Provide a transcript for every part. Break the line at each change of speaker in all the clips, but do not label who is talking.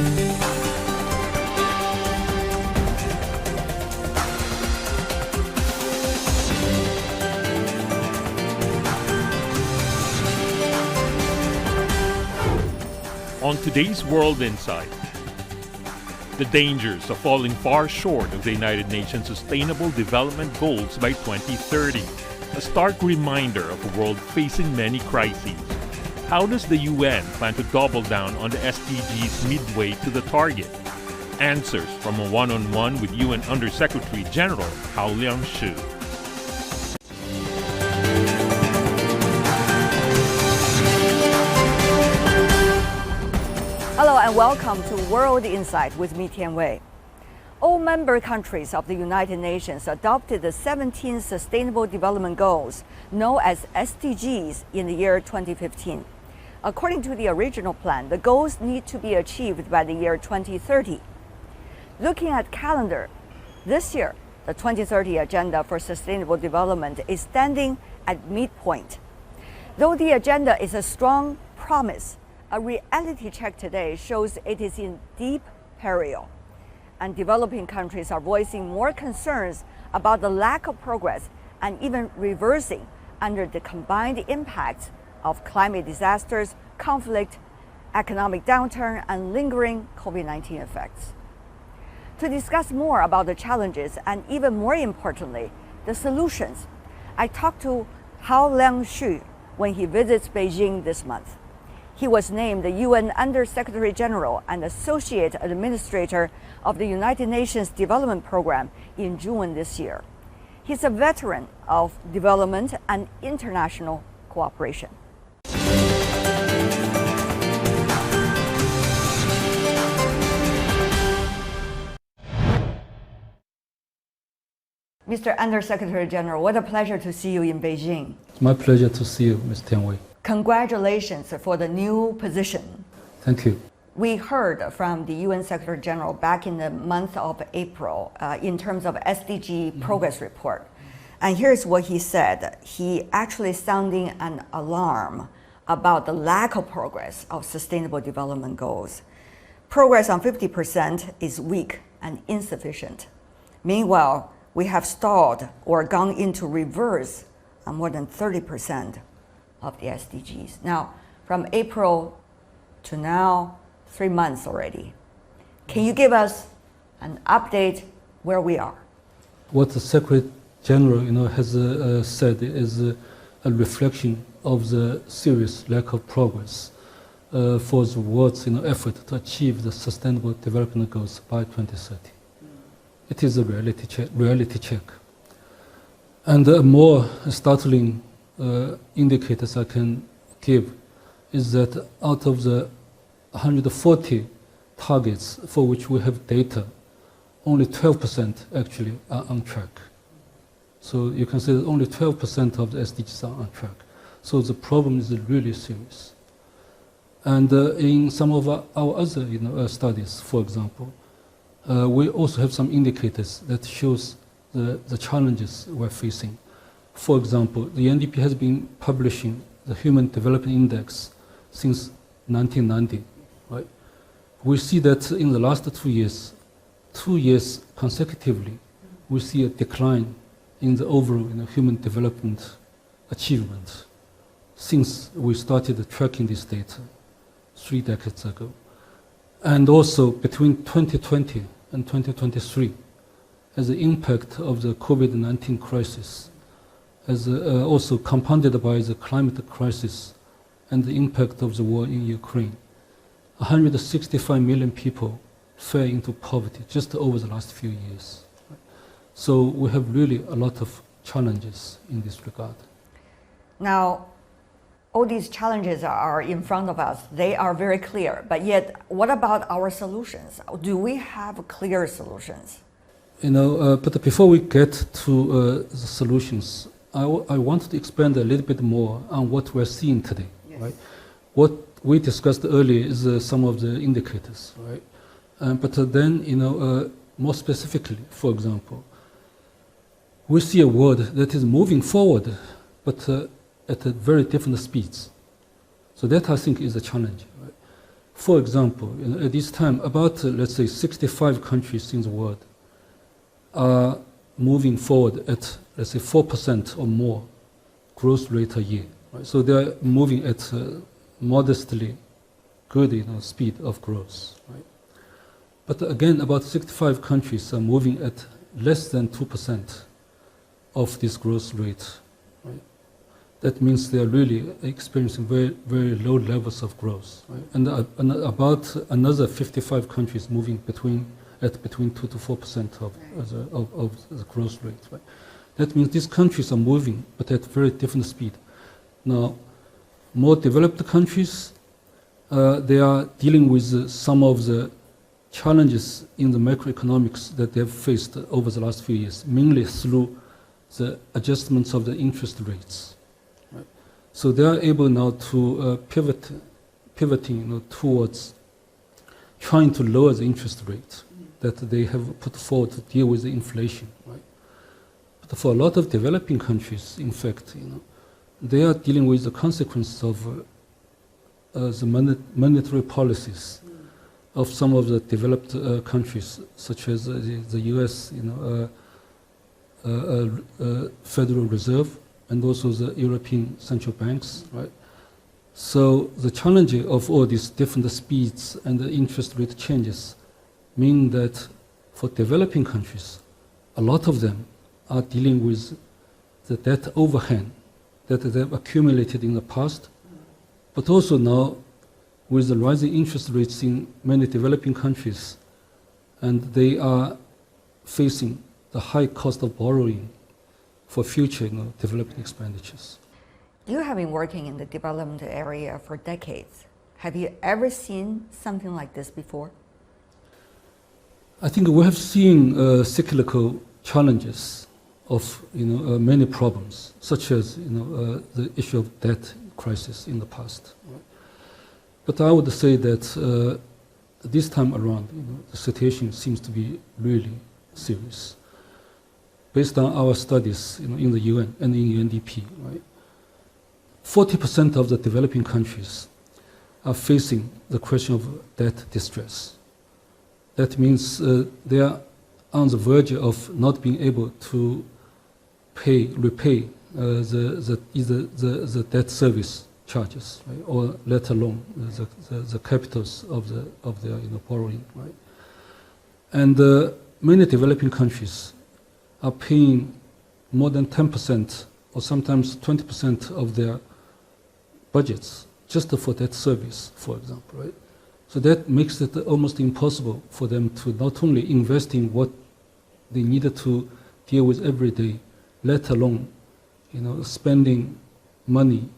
On today's World Insight, the dangers of falling far short of the United Nations Sustainable Development Goals by 2030, a stark reminder of a world facing many crises. How does the UN plan to double down on the SDGs midway to the target? Answers from a one-on-one with UN Undersecretary-General Haoliang Xu.
Hello and welcome to World Insight with me, Tian. All member countries of the United Nations adopted the 17 Sustainable Development Goals, known as SDGs, in the year 2015. According to the original plan, the goals need to be achieved by the year 2030. Looking at calendar, this year, the 2030 Agenda for Sustainable Development is standing at midpoint. Though the agenda is a strong promise, a reality check today shows it is in deep peril, and developing countries are voicing more concerns about the lack of progress and even reversing under the combined impacts of climate disasters, conflict, economic downturn, and lingering COVID-19 effects. To discuss more about the challenges and even more importantly, the solutions, I talked to Haoliang Xu when he visits Beijing this month. He was named the UN Undersecretary-General and Associate Administrator of the United Nations Development Program in June this year. He's a veteran of development and international cooperation. Mr. Undersecretary-General, what a pleasure to see you in Beijing.
It's my pleasure to see you, Ms. Tian.
Congratulations for the new position.
Thank you.
We heard from the UN Secretary General back in the month of April in terms of SDG progress report. And here's what he said. He actually sounding an alarm about the lack of progress of Sustainable Development Goals. Progress on 50% is weak and insufficient. Meanwhile, we have stalled or gone into reverse on more than 30% of the SDGs. Now, from April to now, 3 months already. Can you give us an update where we are?
What the Secretary General has said is a reflection of the serious lack of progress for the world's effort to achieve the Sustainable Development Goals by 2030. It is a reality check. And a more startling indicators I can give is that out of the 140 targets for which we have data, only 12% actually are on track. So you can say that only 12% of the SDGs are on track. So the problem is really serious. And in some of our other studies, for example, we also have some indicators that shows the challenges we're facing. For example, the UNDP has been publishing the Human Development Index since 1990. Right? We see that in the last 2 years, 2 years consecutively, we see a decline in the overall human development achievement since we started tracking this data 3 decades ago. And also between 2020 and 2023, as the impact of the COVID-19 crisis, as also compounded by the climate crisis and the impact of the war in Ukraine, 165 million people fell into poverty just over the last few years. So we have really a lot of challenges in this regard.
Now, all these challenges are in front of us. They are very clear. But yet, what about our solutions? Do we have clear solutions?
But before we get to the solutions, I want to expand a little bit more on what we're seeing today. Yes. Right? What we discussed earlier is some of the indicators, right? But then, more specifically, for example, we see a world that is moving forward, but at very different speeds. So that, I think, is a challenge. Right? For example, at this time, about, let's say, 65 countries in the world are moving forward at, let's say, 4% or more growth rate a year. Right? So they are moving at modestly good speed of growth. Right? But again, about 65 countries are moving at less than 2% of this growth rate. Right? That means they are really experiencing very, very low levels of growth. Right? And about another 55 countries moving between 2 to 4% of the growth rate. Right? That means these countries are moving, but at very different speed. Now, more developed countries, they are dealing with some of the challenges in the macroeconomics that they have faced over the last few years, mainly through the adjustments of the interest rates. Right? So they are able now to pivoting towards trying to lower the interest rate that they have put forward to deal with the inflation. Right? But for a lot of developing countries, in fact, they are dealing with the consequences of the monetary policies of some of the developed countries, such as the U.S., Federal Reserve, and also the European central banks. Right? So the challenge of all these different speeds and the interest rate changes mean that for developing countries, a lot of them are dealing with the debt overhang that they've accumulated in the past, but also now with the rising interest rates in many developing countries, and they are facing the high cost of borrowing for future development expenditures.
You have been working in the development area for decades. Have you ever seen something like this before?
I think we have seen cyclical challenges of many problems, such as the issue of debt crisis in the past. Right? But I would say that this time around, the situation seems to be really serious. Based on our studies in the UN and in UNDP, right? 40% of the developing countries are facing the question of debt distress. That means they are on the verge of not being able to repay the debt service charges, right? Or let alone the capitals of their borrowing. Right? And many developing countries are paying more than 10% or sometimes 20% of their budgets just for debt service, for example. Right? So that makes it almost impossible for them to not only invest in what they needed to deal with every day, let alone spending money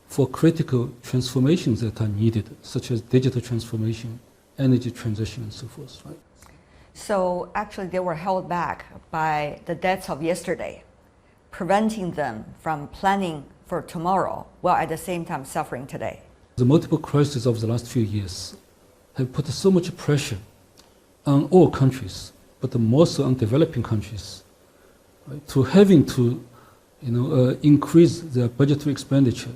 for critical transformations that are needed, such as digital transformation, energy transition, and so forth. Right?
So actually they were held back by the debts of yesterday, preventing them from planning for tomorrow, while at the same time suffering today.
The multiple crises of the last few years have put so much pressure on all countries, but more so on developing countries, right, to having to increase their budgetary expenditure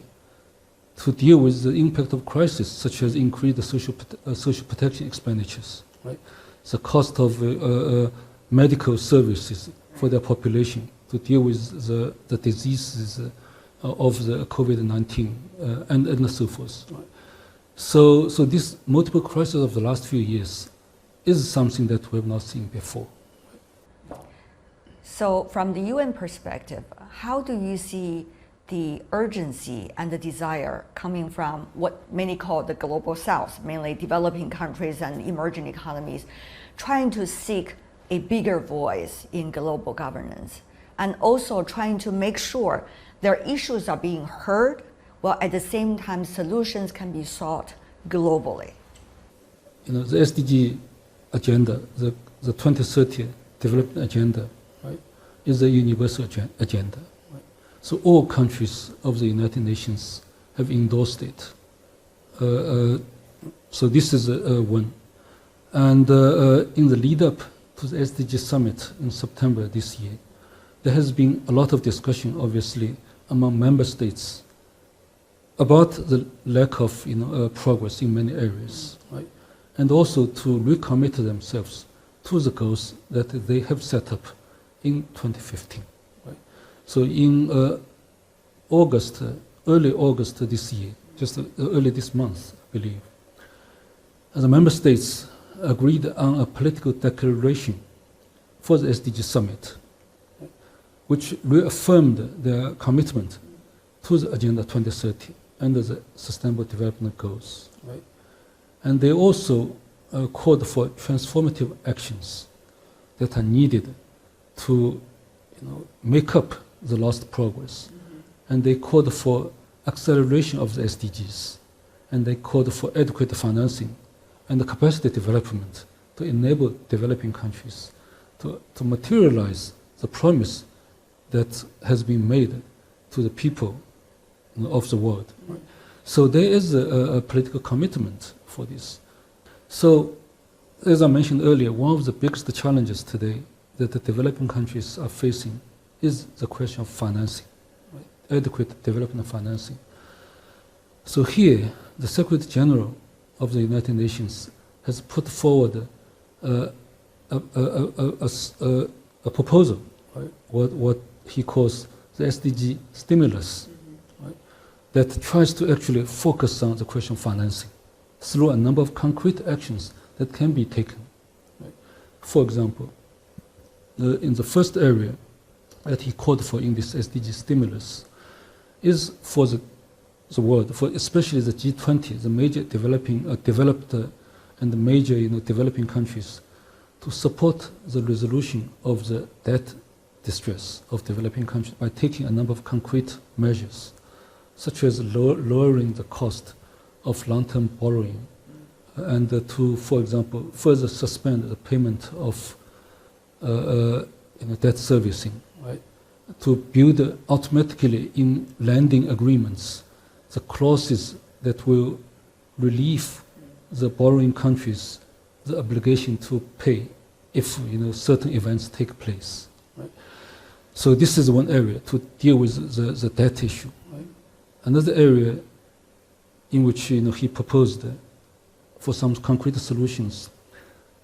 to deal with the impact of crisis, such as increase the social protection expenditures, right? The cost of medical services for their population to deal with the diseases of the COVID-19 and so forth. Right? So this multiple crisis of the last few years is something that we have not seen before.
So from the UN perspective, how do you see the urgency and the desire coming from what many call the global south, mainly developing countries and emerging economies, trying to seek a bigger voice in global governance, and also trying to make sure their issues are being heard, while at the same time solutions can be sought globally?
The SDG agenda, the 2030 development agenda, right, is a universal agenda. Right? So all countries of the United Nations have endorsed it. So this is one. And in the lead up to the SDG summit in September this year, there has been a lot of discussion, obviously, among member states about the lack of progress in many areas, right? And also to recommit themselves to the goals that they have set up in 2015. Right? So in early August this year, just early this month, I believe, the member states agreed on a political declaration for the SDG summit, which reaffirmed their commitment to the Agenda 2030 and the Sustainable Development Goals. Right? And they also called for transformative actions that are needed to make up the lost progress. And they called for acceleration of the SDGs. And they called for adequate financing and the capacity development to enable developing countries to materialize the promise that has been made to the people of the world. Right? So there is a political commitment for this. So, as I mentioned earlier, one of the biggest challenges today that the developing countries are facing is the question of financing, right? Adequate development financing. So here, the Secretary-General of the United Nations has put forward a proposal, right? What he calls the SDG stimulus, right? That tries to actually focus on the question of financing through a number of concrete actions that can be taken. Right? For example, in the first area that he called for in this SDG stimulus is for the world, for especially the G20, the major developed and the major developing countries, to support the resolution of the debt distress of developing countries by taking a number of concrete measures, such as lowering the cost of long-term borrowing, and to, for example, further suspend the payment of debt servicing, right? To build automatically in lending agreements the clauses that will relieve the borrowing countries the obligation to pay if certain events take place. Right? So this is one area to deal with the debt issue. Right? Another area in which he proposed for some concrete solutions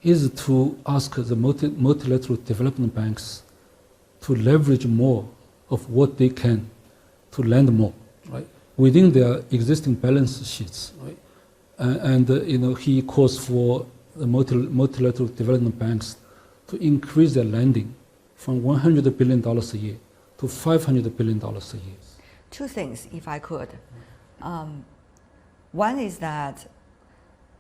is to ask the multilateral development banks to leverage more of what they can to lend more, right? Within their existing balance sheets, right? And he calls for the multilateral development banks to increase their lending from $100 billion a year to $500 billion a year.
Two things, if I could. One is that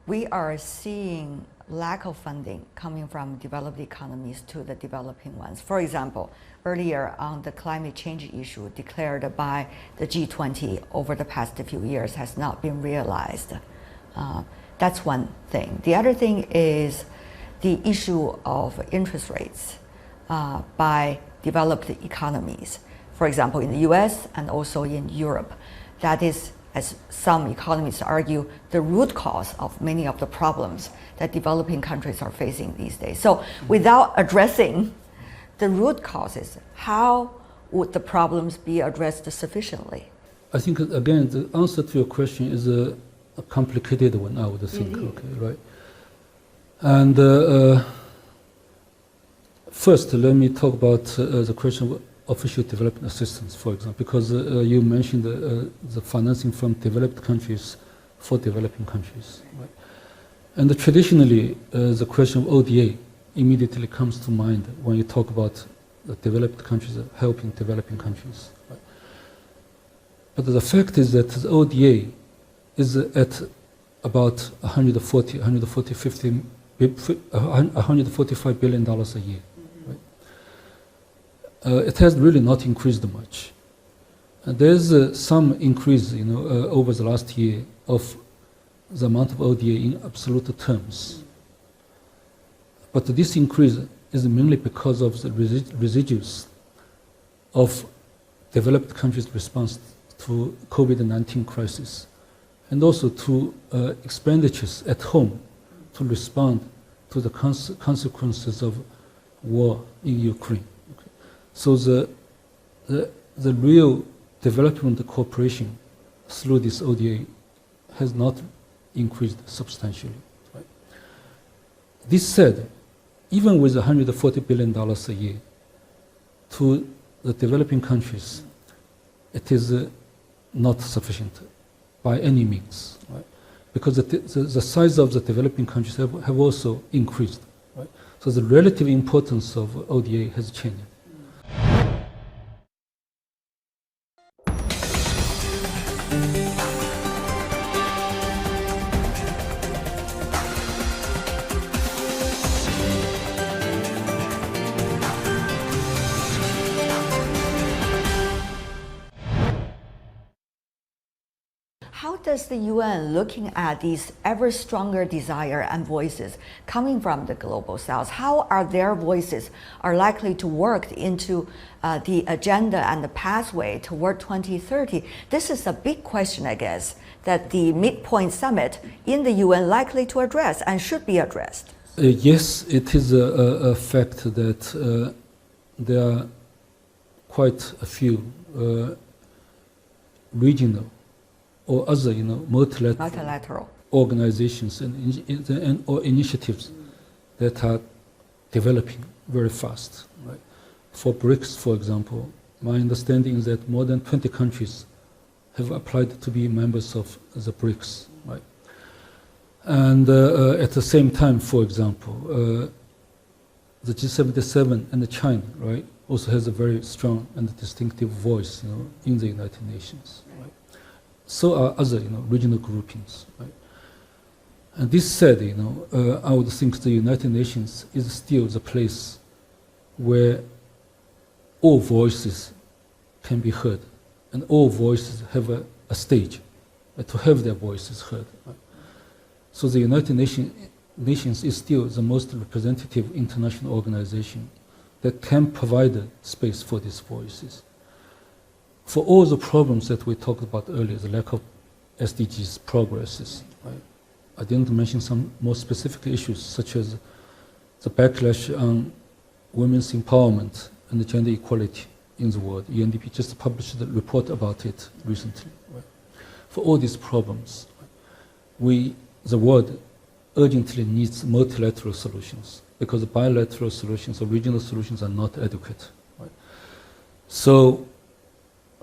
we are seeing lack of funding coming from developed economies to the developing ones. For example, earlier on the climate change issue declared by the G20 over the past few years has not been realized. That's one thing. The other thing is the issue of interest rates by developed economies. For example, in the US and also in Europe. That is, as some economists argue, the root cause of many of the problems that developing countries are facing these days. So without addressing the root causes, how would the problems be addressed sufficiently?
I think, again, the answer to your question is a complicated one, I would think.
Indeed.
Okay, right? And first, let me talk about the question of official development assistance, for example, because you mentioned the financing from developed countries for developing countries. Right? And traditionally, the question of ODA immediately comes to mind when you talk about the developed countries helping developing countries. Right? But the fact is that the ODA is at about $145 billion a year. Right? It has really not increased much. There's some increase, over the last year of the amount of ODA in absolute terms. But this increase is mainly because of the residues of developed countries' response to COVID-19 crisis, and also to expenditures at home to respond to the consequences of war in Ukraine. Okay. So the real development cooperation through this ODA has not increased substantially. Right? This said, even with $140 billion a year to the developing countries, it is not sufficient by any means, right? Because the size of the developing countries have also increased. Right? So the relative importance of ODA has changed.
How does the UN, looking at these ever stronger desire and voices coming from the global south, how are their voices are likely to work into the agenda and the pathway toward 2030? This is a big question, I guess, that the midpoint summit in the UN likely to address and should be addressed.
Yes, it is a fact that there are quite a few regional or other, multilateral organizations or initiatives that are developing very fast. Right? For BRICS, for example, my understanding is that more than 20 countries have applied to be members of the BRICS. Right? And at the same time, for example, the G77 and China, right, also has a very strong and distinctive voice, in the United Nations. Right? So are other, regional groupings. Right? And this said, I would think the United Nations is still the place where all voices can be heard, and all voices have a stage to have their voices heard. Right? So the United Nations is still the most representative international organization that can provide a space for these voices. For all the problems that we talked about earlier, the lack of SDGs progresses, right? I didn't mention some more specific issues, such as the backlash on women's empowerment and gender equality in the world. UNDP just published a report about it recently. Right? For all these problems, the world urgently needs multilateral solutions, because bilateral solutions or regional solutions are not adequate. Right? So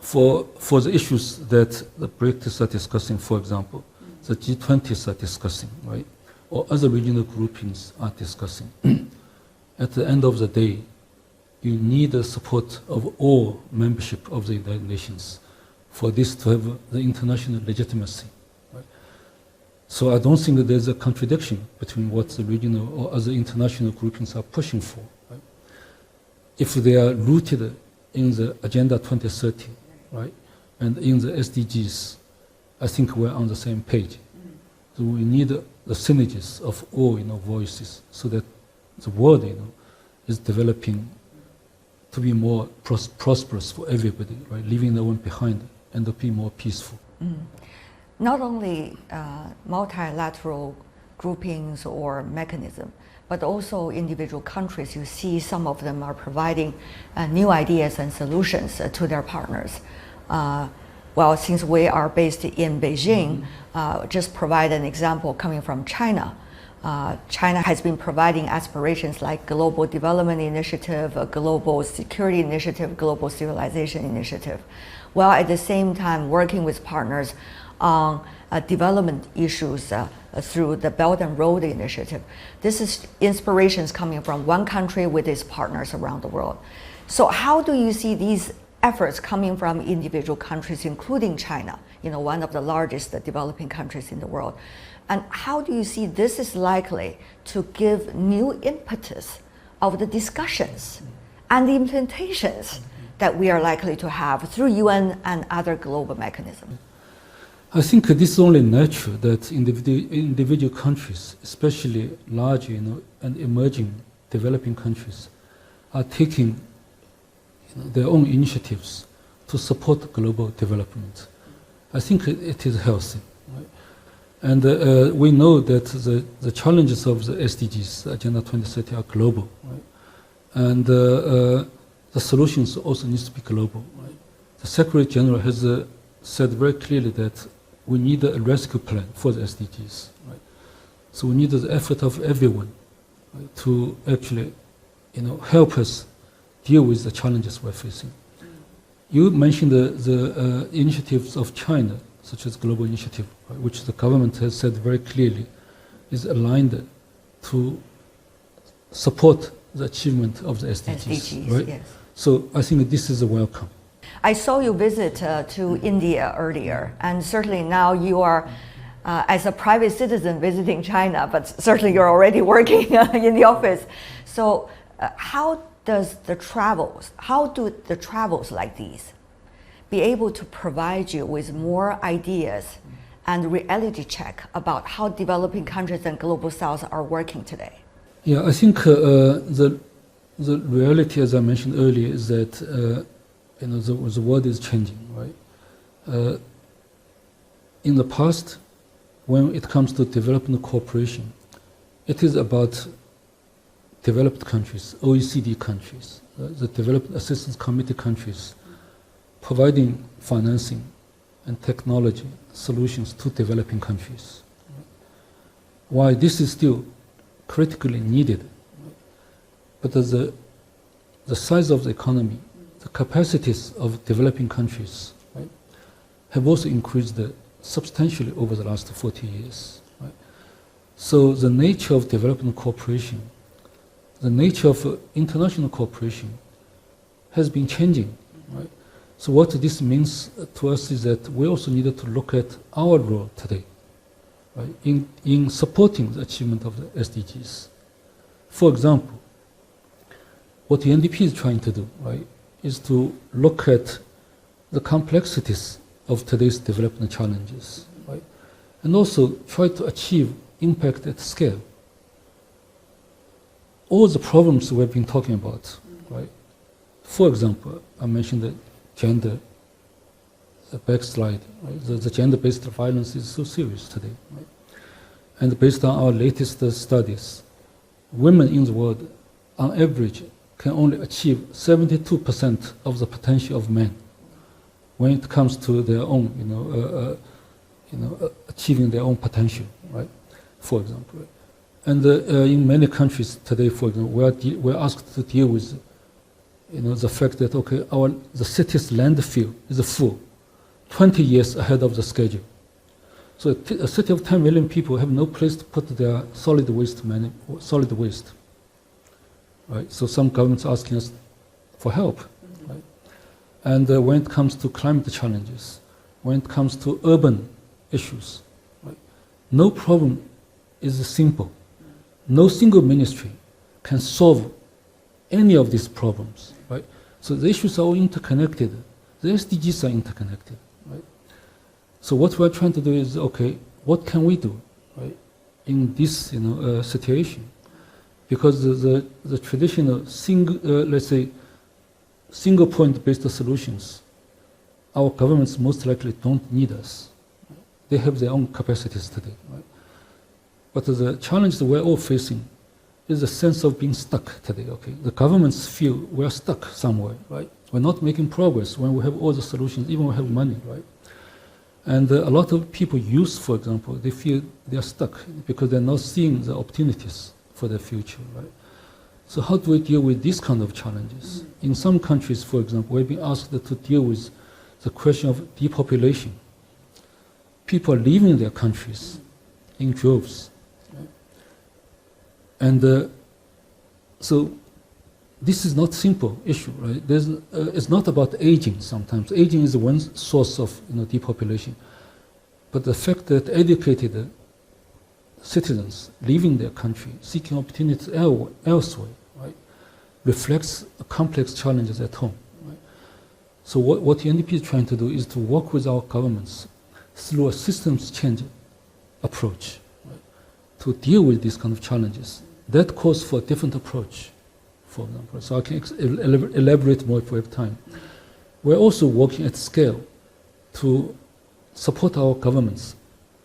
for the issues that the BRICS are discussing, for example, the G20s are discussing, right, or other regional groupings are discussing, at the end of the day, you need the support of all membership of the United Nations for this to have the international legitimacy. Right? So I don't think that there's a contradiction between what the regional or other international groupings are pushing for. Right? If they are rooted in the Agenda 2030, right, and in the SDGs, I think we're on the same page. So we need the synergies of all, voices, so that the world, is developing to be more prosperous for everybody, right? Leaving no one behind and to be more peaceful.
Not only multilateral groupings or mechanism, but also individual countries. You see some of them are providing new ideas and solutions to their partners. Well, since we are based in Beijing, just provide an example coming from China. China has been providing aspirations like Global Development Initiative, Global Security Initiative, Global Civilization Initiative, while at the same time working with partners on development issues through the Belt and Road Initiative. This is inspirations coming from one country with its partners around the world. So how do you see these efforts coming from individual countries, including China, one of the largest developing countries in the world? And how do you see this is likely to give new impetus of the discussions and the implementations that we are likely to have through UN and other global mechanisms?
I think this is only natural that individual countries, especially large, and emerging developing countries, are taking their own initiatives to support global development. I think it is healthy. Right? And we know that the challenges of the SDGs, Agenda 2030, are global. Right? And the solutions also need to be global. Right? The Secretary-General has said very clearly that we need a rescue plan for the SDGs. Right? So we need the effort of everyone, right, to actually, help us deal with the challenges we're facing. You mentioned the initiatives of China, such as Global Initiative, right, which the government has said very clearly is aligned to support the achievement of the SDGs, right?
Yes.
So I think this is a welcome.
I saw you visit to India earlier, and certainly now you are, as a private citizen, visiting China, but certainly you're already working in the office. So how do the travels like these be able to provide you with more ideas and reality check about how developing countries and global south are working today?
Yeah, I think the reality, as I mentioned earlier, is that the world is changing, right? In the past, when it comes to development cooperation, it is about developed countries, OECD countries, the Development Assistance Committee countries, providing financing and technology solutions to developing countries. Why this is still critically needed, but the size of the economy, the capacities of developing countries, right, have also increased substantially over the last 40 years. Right? So the nature of development cooperation, the nature of international cooperation has been changing. Right? So what this means to us is that we also needed to look at our role today, right, in supporting the achievement of the SDGs. For example, what the UNDP is trying to do, right, is to look at the complexities of today's development challenges, right, and also try to achieve impact at scale. All the problems we've been talking about, right? For example, I mentioned the gender backslide. Right? The gender-based violence is so serious today, right? And based on our latest studies, women in the world, on average, can only achieve 72% of the potential of men when it comes to their own, achieving their own potential, right? For example, right? And in many countries today, for example, we're asked to deal with, the fact that the city's landfill is full, 20 years ahead of the schedule. So a city of 10 million people have no place to put their solid waste. Right? So some governments are asking us for help. Right? And when it comes to climate challenges, when it comes to urban issues, right, no problem is simple. No single ministry can solve any of these problems. Right? So the issues are all interconnected. The SDGs are interconnected. Right? So what we're trying to do is, what can we do, right, in this situation? Because the traditional single point-based solutions, our governments most likely don't need us. They have their own capacities today. Right? But the challenge that we're all facing is a sense of being stuck today. The governments feel we're stuck somewhere. Right? We're not making progress when we have all the solutions, even when we have money. Right? And a lot of people, youth, for example, they feel they're stuck because they're not seeing the opportunities for their future, right? So how do we deal with these kind of challenges? In some countries, for example, we've been asked to deal with the question of depopulation. People are leaving their countries in droves. Right? And so this is not a simple issue, right? It's not about aging sometimes. Aging is one source of depopulation. But the fact that educated citizens leaving their country, seeking opportunities elsewhere, right, reflects complex challenges at home. Right? So what the UNDP is trying to do is to work with our governments through a systems change approach, right, to deal with these kind of challenges. That calls for a different approach, for example. So I can elaborate more if we have time. We're also working at scale to support our governments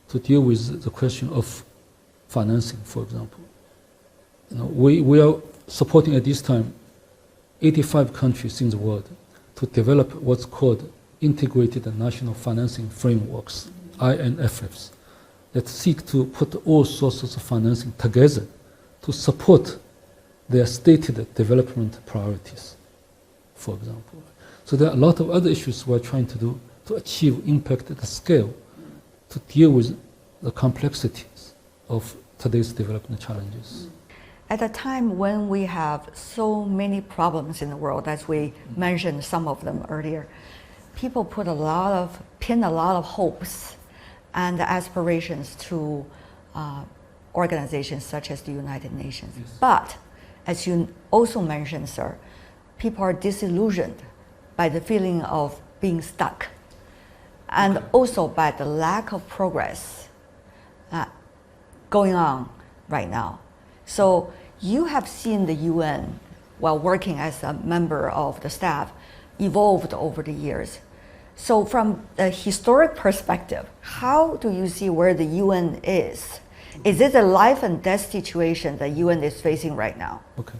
to deal with the question of financing, for example. We are supporting at this time 85 countries in the world to develop what's called integrated national financing frameworks, INFFs, that seek to put all sources of financing together to support their stated development priorities, for example. So there are a lot of other issues we're trying to do to achieve impact at the scale, to deal with the complexities of today's development challenges.
At a time when we have so many problems in the world, as we mentioned some of them earlier, people pin a lot of hopes and aspirations to organizations such as the United Nations. Yes. But, as you also mentioned, sir, people are disillusioned by the feeling of being stuck, and also by the lack of progress going on right now. So you have seen the UN, while working as a member of the staff, evolved over the years. So from a historic perspective, how do you see where the UN is? Is it a life and death situation the UN is facing right now?
Okay.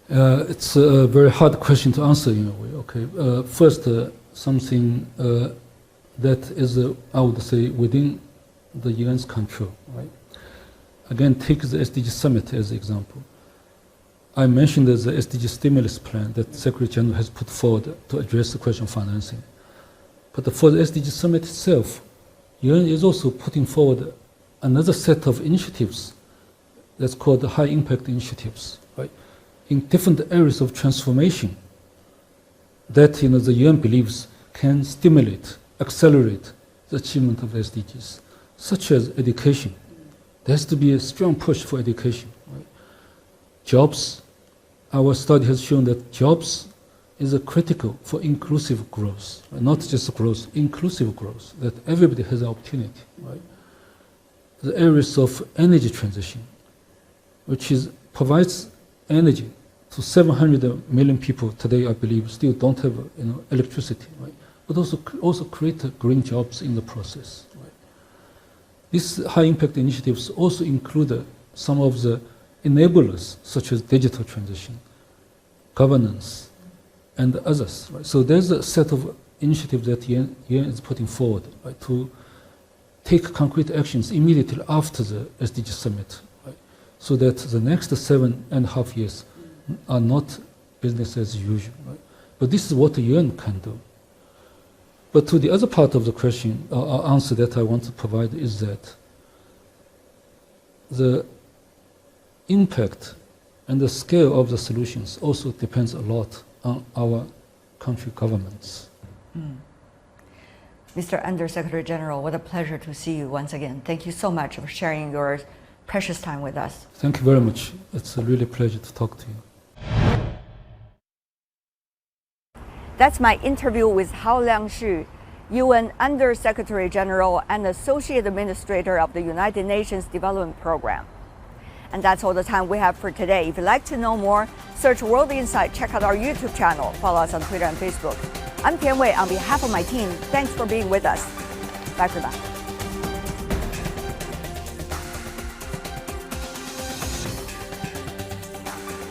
It's a very hard question to answer in a way. Okay. First, something that is, I would say, within the UN's control, right? Again, take the SDG summit as an example. I mentioned the SDG stimulus plan that Secretary-General has put forward to address the question of financing. But for the SDG summit itself, UN is also putting forward another set of initiatives that's called the high impact initiatives, right? In different areas of transformation that the UN believes can stimulate, accelerate the achievement of SDGs, such as education. There has to be a strong push for education. Right? Jobs, our study has shown that jobs is critical for inclusive growth, right? Not just growth, inclusive growth, that everybody has an opportunity. Right? The areas of energy transition, which provides energy to 700 million people today, I believe, still don't have electricity, right? But also create green jobs in the process. Right? These high-impact initiatives also include some of the enablers, such as digital transition, governance, and others. Right? So there's a set of initiatives that UN is putting forward, right, to take concrete actions immediately after the SDG summit, right, so that the next 7.5 years are not business as usual. Right? But this is what the UN can do. But to the other part of the question, answer that I want to provide is that the impact and the scale of the solutions also depends a lot on our country governments.
Mr. Undersecretary-General, what a pleasure to see you once again. Thank you so much for sharing your precious time with us.
Thank you very much. It's a really pleasure to talk to you.
That's my interview with Haoliang Xu, UN Undersecretary-General and Associate Administrator of the United Nations Development Program. And that's all the time we have for today. If you'd like to know more, search World Insight, check out our YouTube channel, follow us on Twitter and Facebook. I'm Tian Wei on behalf of my team. Thanks for being with us. Bye for now.